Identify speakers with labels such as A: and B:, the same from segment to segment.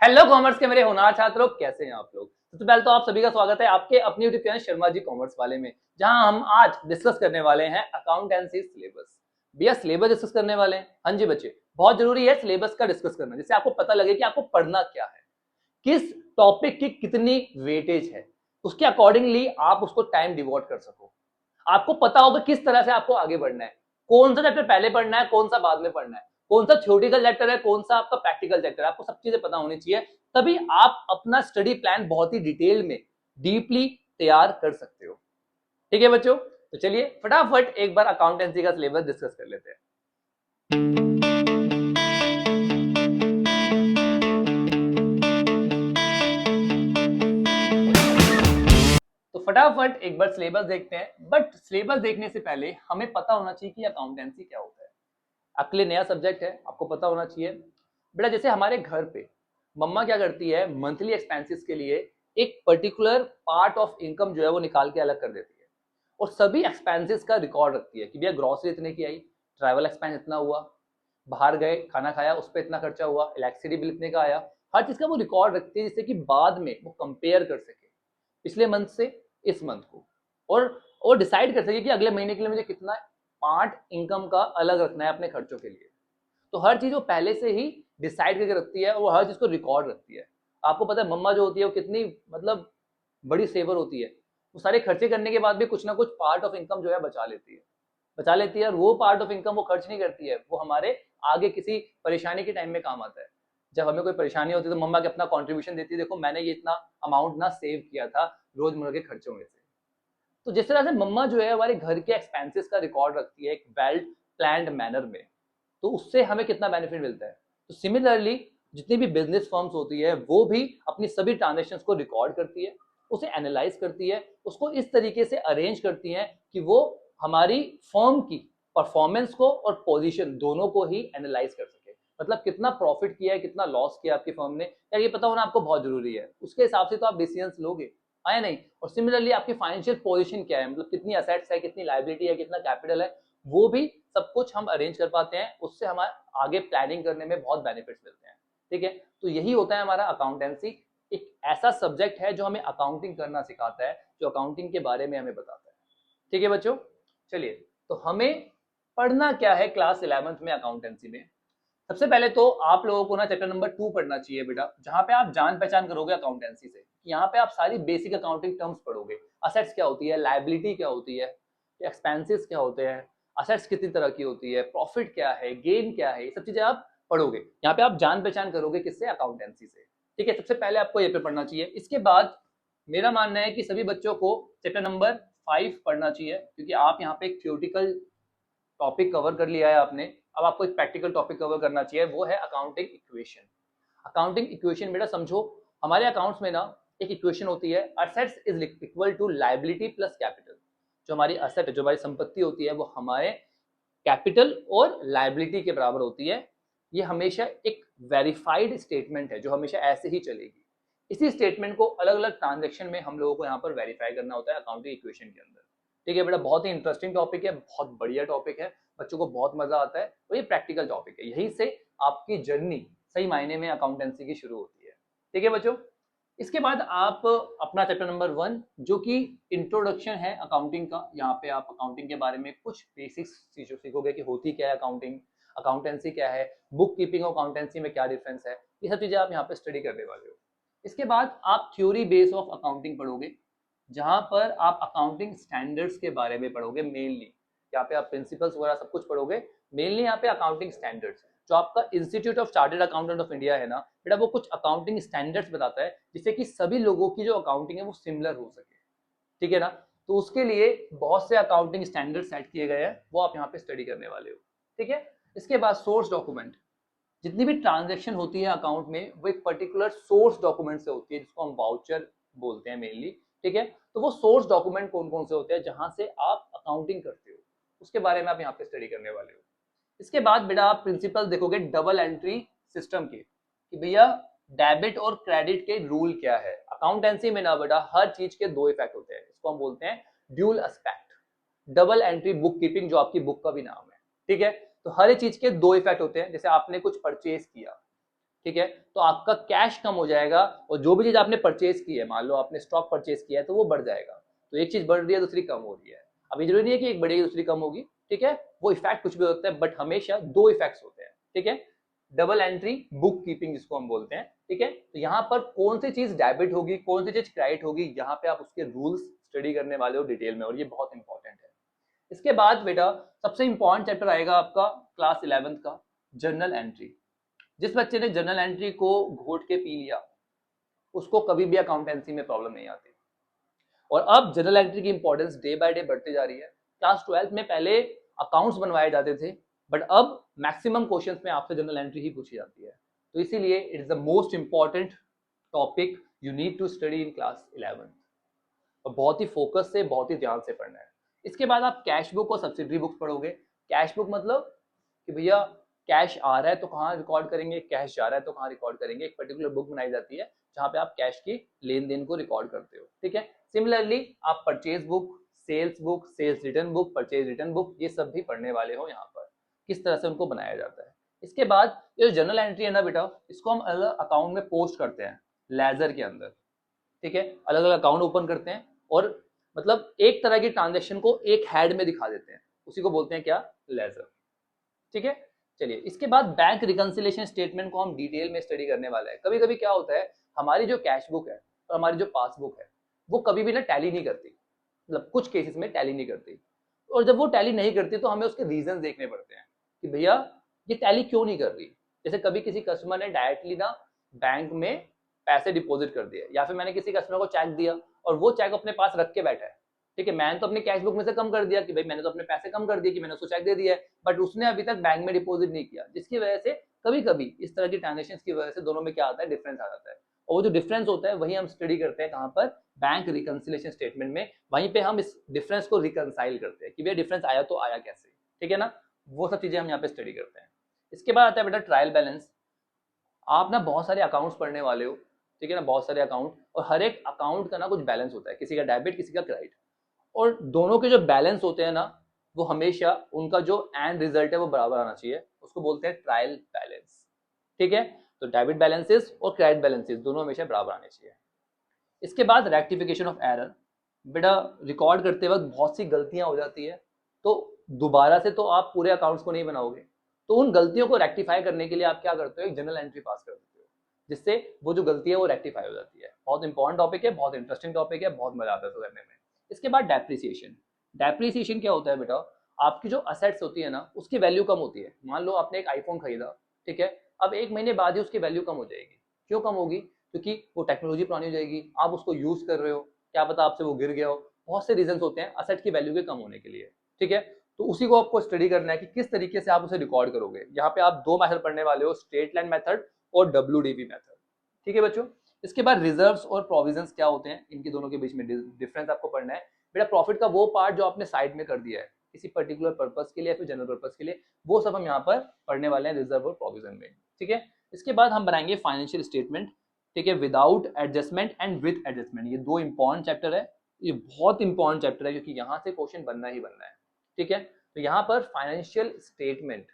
A: Hello commerce के मेरे होनहार छात्रों, कैसे हैं आप लोग। सबसे पहले तो आप सभी का स्वागत है आपके अपनी YouTube channel Sharma ji commerce वाले में, जहां हम आज डिस्कस करने वाले हैं अकाउंटेंसी सिलेबस। भैया सिलेबस डिस्कस करने वाले हैं। हाँ जी बच्चे, बहुत जरूरी है सिलेबस का डिस्कस करना, जिससे आपको पता लगे कि आपको पढ़ना क्या है, किस टॉपिक की कितनी वेटेज है, उसके अकॉर्डिंगली आप उसको टाइम डिवोट कर सको। आपको पता होगा किस तरह से आपको आगे बढ़ना है, कौन सा चैप्टर पहले पढ़ना है, कौन सा बाद में पढ़ना है, कौन सा थ्योरेटिकल चैप्टर है, कौन सा आपका प्रैक्टिकल चैप्टर है। आपको सब चीजें पता होनी चाहिए, तभी आप अपना स्टडी प्लान बहुत ही डिटेल में डीपली तैयार कर सकते हो। ठीक है बच्चों, तो चलिए फटाफट एक बार अकाउंटेंसी का सिलेबस डिस्कस कर लेते हैं। तो फटाफट एक बार सिलेबस देखते हैं, बट सिलेबस देखने से पहले हमें पता होना चाहिए कि अकाउंटेंसी क्या होता है। आपके लिए नया सब्जेक्ट है, आपको पता होना चाहिए। बेटा जैसे हमारे घर पे मम्मा क्या करती है, मंथली एक्सपेंसेस के लिए एक पर्टिकुलर पार्ट ऑफ इनकम जो है वो निकाल के अलग कर देती है, और सभी एक्सपेंसेस का रिकॉर्ड रखती है कि भैया ग्रोसरी इतने की आई, ट्रैवल एक्सपेंस इतना हुआ, बाहर गए खाना खाया उस पर इतना खर्चा हुआ, इलेक्ट्रिसिटी बिल इतने का आया। हर चीज का वो रिकॉर्ड रखती है, जिससे कि बाद में वो कंपेयर कर सके पिछले मंथ से इस मंथ को, और डिसाइड कर सके कि अगले महीने के लिए मुझे कितना पार्ट इनकम का अलग रखना है अपने खर्चों के लिए। तो हर चीज वो पहले से ही डिसाइड करके रखती है, और वो हर चीज को रिकॉर्ड रखती है। आपको पता है मम्मा जो होती है वो कितनी मतलब बड़ी सेवर होती है। वो सारे खर्चे करने के बाद भी कुछ ना कुछ पार्ट ऑफ इनकम जो है बचा लेती है, और वो पार्ट ऑफ इनकम वो खर्च नहीं करती है, वो हमारे आगे किसी परेशानी के टाइम में काम आता है। जब हमें कोई परेशानी होती है तो मम्मा के अपना कॉन्ट्रीब्यूशन देती है, देखो मैंने ये इतना अमाउंट ना सेव किया था रोजमर्रा के खर्चों में से। तो जिस तरह से मम्मा जो है हमारे घर के एक्सपेंसेस का रिकॉर्ड रखती है एक वेल प्लान्ड मैनर में, तो उससे हमें कितना बेनिफिट मिलता है। तो सिमिलरली जितनी भी बिजनेस फर्म्स होती है वो भी अपनी सभी ट्रांजेक्शन्स को रिकॉर्ड करती है, उसे एनालाइज करती है, उसको इस तरीके से अरेंज करती है कि वो हमारी फर्म की परफॉर्मेंस को और पोजीशन दोनों को ही एनालाइज कर सके। मतलब कितना प्रॉफिट किया है, कितना लॉस किया आपकी फर्म ने, यार ये पता होना आपको बहुत जरूरी है। उसके हिसाब से तो आप डिसीजंस लोगे, आया नहीं। और सिमिलरली आपकी फाइनेंशियल पोजीशन क्या है, मतलब कितनी असेट्स है, कितनी लाइबिलिटी है, कितना कैपिटल है, वो भी सब कुछ हम अरेंज कर पाते हैं। उससे हमारे आगे प्लानिंग करने में बहुत बेनिफिट्स मिलते हैं। ठीक है, तो यही होता है हमारा अकाउंटेंसी। एक ऐसा सब्जेक्ट है जो हमें अकाउंटिंग करना सिखाता है, जो अकाउंटिंग के बारे में हमें बताता है। ठीक है बच्चों, चलिए तो हमें पढ़ना क्या है क्लास 11th में अकाउंटेंसी में। सबसे पहले तो आप लोगों को ना चैप्टर नंबर 2 पढ़ना चाहिए बेटा, जहां पे आप जान पहचान करोगे अकाउंटेंसी से। यहाँ पे आप सारी बेसिक अकाउंटिंग टर्म्स पढ़ोगे। असेट्स क्या होती है, लायबिलिटी क्या होती है, एक्सपेंसेस क्या होते हैं, असेट्स कितनी तरह की होती है, प्रॉफिट क्या है, गेन क्या है, ये सब चीजें आप पढ़ोगे। यहाँ पे आप जान पहचान करोगे किससे, अकाउंटेंसी से। ठीक है, सबसे पहले आपको ये पे पढ़ना चाहिए। इसके बाद मेरा मानना है कि सभी बच्चों को चैप्टर नंबर 5 पढ़ना चाहिए, क्योंकि आप यहाँ पे एक थ्योरेटिकल टॉपिक कवर कर लिया है आपने। अब आपको एक प्रैक्टिकल टॉपिक कवर करना चाहिए, वो है अकाउंटिंग इक्वेशन। अकाउंटिंग इक्वेशन बेटा समझो, हमारे अकाउंट्स में ना एक इक्वेशन होती है, assets is equal to liability plus capital. जो हमारी असेट है, जो हमारी संपत्ति होती है, वो हमारे कैपिटल और लायबिलिटी के बराबर होती है। ये हमेशा एक वेरीफाइड स्टेटमेंट है जो हमेशा ऐसे ही चलेगी। इसी स्टेटमेंट को अलग अलग ट्रांजेक्शन में हम लोगों को यहाँ पर वेरीफाई करना होता है अकाउंटिंग इक्वेशन के अंदर। ठीक है बेटा, बहुत ही इंटरेस्टिंग टॉपिक है, बहुत बढ़िया टॉपिक है, बच्चों को बहुत मजा आता है, और ये प्रैक्टिकल टॉपिक है। यही से आपकी जर्नी सही मायने में अकाउंटेंसी की शुरू होती है। ठीक है बच्चों, इसके बाद आप अपना चैप्टर नंबर 1 जो कि इंट्रोडक्शन है अकाउंटिंग का, यहाँ पे आप अकाउंटिंग के बारे में कुछ बेसिक्स चीजों सीखोगे कि होती क्या है अकाउंटिंग, अकाउंटेंसी क्या है, बुक कीपिंग और अकाउंटेंसी में क्या डिफरेंस है, ये सब चीजें आप यहाँ पे स्टडी करने वाले हो। इसके बाद आप थ्योरी बेस ऑफ अकाउंटिंग पढ़ोगे, जहां पर आप अकाउंटिंग स्टैंडर्ड्स के बारे में पढ़ोगे मेनली। यहाँ पे आप प्रिंसिपल्स वगैरह सब कुछ पढ़ोगे, मेनली यहाँ पे अकाउंटिंग स्टैंडर्ड्स। जो आपका institute of chartered accountant of India है ना बेटा, वो कुछ अकाउंटिंग स्टैंडर्ड्स बताता है, जिससे कि सभी लोगों की जो अकाउंटिंग है वो सिमिलर हो सके। ठीक है ना, तो उसके लिए बहुत से अकाउंटिंग स्टैंडर्ड सेट किए गए हैं, वो आप यहाँ पे स्टडी करने वाले हो। ठीक है, इसके बाद सोर्स डॉक्यूमेंट। जितनी भी ट्रांजेक्शन होती है अकाउंट में वो एक पर्टिकुलर सोर्स डॉक्यूमेंट से होती है, जिसको हम वाउचर बोलते हैं मेनली। ठीक है, तो वो सोर्स डॉक्यूमेंट कौन कौन से होते हैं जहां से आप अकाउंटिंग करते हो, उसके बारे में आप यहाँ पे स्टडी करने वाले हो। इसके बाद बेटा आप प्रिंसिपल देखोगे डबल एंट्री सिस्टम के, कि भैया डेबिट और क्रेडिट के रूल क्या है। अकाउंटेंसी में ना बेटा हर चीज के दो इफेक्ट होते हैं, इसको हम बोलते हैं dual aspect. Double entry book keeping, जो आपकी बुक का भी नाम है। ठीक है, तो हर एक चीज के दो इफेक्ट होते हैं। जैसे आपने कुछ परचेज किया, ठीक है, तो आपका कैश कम हो जाएगा और जो भी चीज आपने परचेज की है, मान लो आपने स्टॉक परचेज किया है तो वो बढ़ जाएगा। तो एक चीज बढ़ रही है दूसरी कम हो रही है। अभी जरूरी नहीं है कि एक बढ़ेगी दूसरी कम होगी, ठीक है, वो इफेक्ट कुछ भी होता है, बट हमेशा दो इफेक्ट्स होते हैं, ठीक है। डबल एंट्री बुक कीपिंग जिसको हम बोलते हैं, ठीक है। तो यहाँ पर कौन सी चीज डेबिट होगी, कौन सी चीज क्रेडिट होगी, यहाँ पे आप उसके रूल्स स्टडी करने वाले हो डिटेल में, और ये बहुत इंपॉर्टेंट है। इसके बाद बेटा सबसे इंपॉर्टेंट चैप्टर आएगा आपका क्लास 11th का, जर्नल एंट्री। जिस बच्चे ने जर्नल एंट्री को घोट के पी लिया उसको कभी भी अकाउंटेंसी में प्रॉब्लम नहीं आती। और अब जर्नल एंट्री की इंपॉर्टेंस डे बाय डे बढ़ती जा रही है। क्लास 12th में पहले अकाउंट्स बनवाए जाते थे, बट अब मैक्सिमम क्वेश्चंस में आपसे जर्नल एंट्री ही पूछी जाती है। तो इसीलिए it is the most important topic you need to study in class 11th, और बहुत ही फोकस से बहुत ही ध्यान से पढ़ना है। इसके बाद आप कैश बुक और सब्सिडरी बुक्स पढ़ोगे। कैश बुक मतलब कि भैया कैश आ रहा है तो कहाँ रिकॉर्ड करेंगे, कैश जा रहा है तो कहाँ रिकॉर्ड करेंगे। एक पर्टिकुलर बुक बनाई जाती है जहाँ पे आप कैश की लेन देन को रिकॉर्ड करते हो, ठीक है। सिमिलरली आप purchase book, sales return book, purchase return book, ये सब भी पढ़ने वाले हो यहाँ पर, किस तरह से उनको बनाया जाता है। इसके बाद ये जर्नल एंट्री है ना बेटा, इसको हम अलग अकाउंट में पोस्ट करते हैं लेजर के अंदर, ठीक है। अलग अलग अकाउंट ओपन करते हैं और मतलब एक तरह की ट्रांजेक्शन को एक हेड में दिखा देते हैं, उसी को बोलते हैं क्या, लेजर, ठीक है। चलिए इसके बाद बैंक रिकंसिलिएशन स्टेटमेंट को हम डिटेल में स्टडी करने वाला है। कभी कभी क्या होता है, हमारी जो कैश बुक है और हमारी जो पासबुक है वो कभी भी ना टैली नहीं करती, मतलब कुछ केसेस में टैली नहीं करती। और जब वो टैली नहीं करती तो हमें उसके रीजन देखने पड़ते हैं कि भैया ये टैली क्यों नहीं कर रही। जैसे कभी किसी कस्टमर ने डायरेक्टली ना बैंक में पैसे डिपॉजिट कर दिए, या फिर मैंने किसी कस्टमर को चेक दिया और वो चेक अपने पास रख के बैठा है, ठीक है। मैंने तो अपनी कैश बुक में से कम कर दिया कि भाई मैंने तो अपने पैसे कम कर दिए कि मैंने उसको चेक दे दिया है, बट उसने अभी तक बैंक में डिपॉजिट नहीं किया, जिसकी वजह से कभी कभी इस तरह की ट्रांजेक्शन की वजह से दोनों में क्या आता है, डिफरेंस आ जाता है। और वो जो डिफरेंस होता है वही हम स्टडी करते हैं कहाँ पर, बैंक रिकंसिलिएशन स्टेटमेंट में। वहीं पे हम इस डिफरेंस को रिकंसाइल करते हैं कि भैया डिफरेंस आया तो आया कैसे, ठीक है ना। वो सब चीजें हम यहाँ पे स्टडी करते हैं। इसके बाद आता है बेटा ट्रायल बैलेंस। आप ना बहुत सारे अकाउंट्स पढ़ने वाले हो, ठीक है ना, बहुत सारे अकाउंट, और हर एक अकाउंट का ना कुछ बैलेंस होता है, किसी का डेबिट किसी का क्रेडिट, और दोनों के जो बैलेंस होते हैं ना वो हमेशा उनका जो एंड रिजल्ट है वो बराबर आना चाहिए, उसको बोलते हैं ट्रायल बैलेंस, ठीक है। तो डेबिट बैलेंसेस और क्रेडिट बैलेंसेस दोनों हमेशा बराबर आने चाहिए। इसके बाद रेक्टिफिकेशन ऑफ एरर। बेटा रिकॉर्ड करते वक्त बहुत सी गलतियां हो जाती है, तो दोबारा से तो आप पूरे अकाउंट्स को नहीं बनाओगे, तो उन गलतियों को रेक्टिफाई करने के लिए आप क्या करते हो, एक जनरल एंट्री पास कर देते हो, जिससे वो जो गलती है वो रेक्टिफाई हो जाती है। बहुत इंपॉर्टेंट टॉपिक है, बहुत इंटरेस्टिंग टॉपिक है, बहुत मजा आता है करने में। इसके बाद डेप्रिसिएशन। डेप्रिसिएशन क्या होता है बेटा, आपकी जो असेट्स होती है ना उसकी वैल्यू कम होती है। मान लो आपने एक आईफोन खरीदा, ठीक है, अब एक महीने बाद ही उसकी वैल्यू कम हो जाएगी। क्यों कम होगी, क्योंकि वो टेक्नोलॉजी पुरानी हो जाएगी, आप उसको यूज कर रहे हो, क्या पता आपसे वो गिर गया हो। बहुत से रीजन होते हैं असेट की वैल्यू के कम होने के लिए, ठीक है। तो उसी को आपको स्टडी करना है कि किस तरीके से आप उसे रिकॉर्ड करोगे। यहाँ पे आप दो मेथड पढ़ने वाले हो, स्ट्रेट लाइन मेथड और WDV मेथड, ठीक है बच्चों। इसके बाद रिजर्व्स और प्रोविजंस क्या होते हैं, इनके दोनों के बीच में डिफरेंस आपको पढ़ना है। बेटा प्रॉफिट का वो पार्ट जो आपने साइड में कर दिया है किसी पर्टिकुलर पर्पस के लिए या फिर जनरल पर्पस के लिए, वो सब हम यहाँ पर पढ़ने वाले हैं रिजर्व और प्रोविजन में, ठीक है। इसके बाद हम बनाएंगे फाइनेंशियल स्टेटमेंट, ठीक है, without adjustment and with adjustment. ये दो इंपॉर्टेंट चैप्टर है, ये बहुत इंपॉर्टेंट चैप्टर है क्योंकि यहाँ से क्वेश्चन बनना ही बनना है, ठीक है। तो यहाँ पर फाइनेंशियल स्टेटमेंट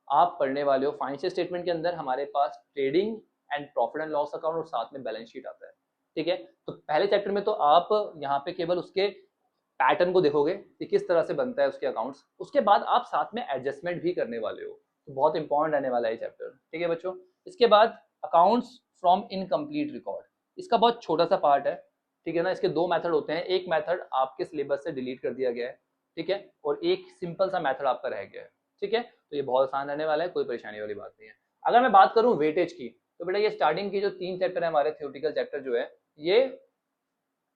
A: आप पढ़ने वाले हो। फाइनेंशियल स्टेटमेंट के अंदर हमारे पास trading and profit and loss account और साथ में बैलेंस शीट आता है, ठीक है। तो पहले चैप्टर में तो आप यहाँ पे केवल उसके पैटर्न को देखोगे कि किस तरह से बनता है उसके अकाउंट्स, उसके बाद आप साथ में एडजस्टमेंट भी करने वाले हो, तो बहुत इंपॉर्टेंट रहने वाला है चैप्टर, ठीक है बच्चों। इसके बाद अकाउंट्स फ्रॉम इनकम्प्लीट रिकॉर्ड, इसका बहुत छोटा सा पार्ट है, ठीक है ना। इसके दो मेथड होते हैं, एक मेथड आपके सिलेबस से डिलीट कर दिया गया है, ठीक है, और एक सिंपल सा मेथड आपका रह गया है, ठीक है। तो ये बहुत आसान रहने वाला है, कोई परेशानी वाली बात नहीं है। अगर मैं बात करूं वेटेज की, तो बेटा ये स्टार्टिंग की जो 3 चैप्टर है हमारे थ्योरेटिकल चैप्टर जो है ये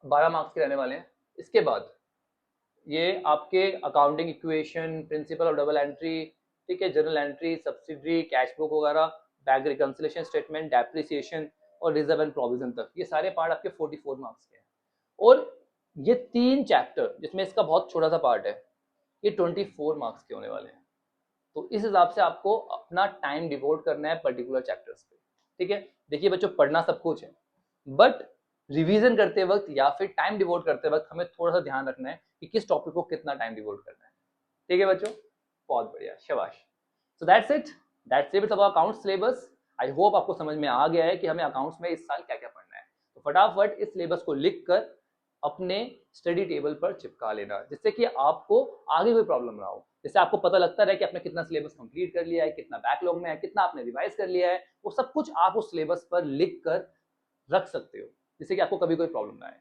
A: 12 मार्क्स के रहने वाले हैं। इसके बाद ये आपके accounting equation, principle of double entry, ठीक है, journal entry, subsidiary, cash book वगैरह, बैंक रिकंसिलिएशन स्टेटमेंट, डेप्रिसिएशन और रिजर्व एंड प्रोविजन तक, ये सारे पार्ट आपके 44 मार्क्स के हैं। और ये 3 चैप्टर जिसमें इसका बहुत छोटा सा पार्ट है ये 24 मार्क्स के होने वाले हैं। तो इस हिसाब से आपको अपना टाइम डिवोट करना है पर्टिकुलर चैप्टर्स पे, ठीक है। देखिए बच्चों पढ़ना सब कुछ है, बट रिवीजन करते वक्त या फिर टाइम डिवोट करते वक्त हमें थोड़ा सा ध्यान रखना है कि किस टॉपिक को कितना टाइम डिवोट करना है, ठीक है बच्चों। बहुत बढ़िया, शाबाश। So that's it with our account syllabus. I hope आपको समझ में आ गया है कि हमें अकाउंट्स में इस साल क्या क्या पढ़ना है। तो फटाफट इस सिलेबस को लिख कर अपने स्टडी टेबल पर चिपका लेना, जिससे कि आपको आगे कोई प्रॉब्लम ना हो। जैसे आपको पता लगता रहे कि आपने कितना सिलेबस कंप्लीट कर लिया है, कितना बैकलॉग में है, कितना आपने रिवाइज कर लिया है, वो सब कुछ आप उस सिलेबस पर लिख कर रख सकते हो, जिससे कि आपको कभी कोई प्रॉब्लम ना आए।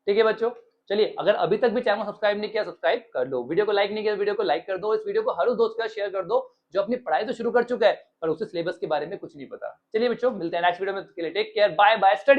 A: ठीक है बच्चों, चलिए अगर अभी तक भी चैनल सब्सक्राइब नहीं किया सब्सक्राइब कर दो, वीडियो को लाइक नहीं किया वीडियो को लाइक कर दो, इस वीडियो को हर उस दोस्त के साथ शेयर कर दो जो अपनी पढ़ाई तो शुरू कर चुका है पर उसे सिलेबस के बारे में कुछ नहीं पता। चलिए बच्चों मिलते हैं नेक्स्ट वीडियो में, के लिए take care, bye bye, study.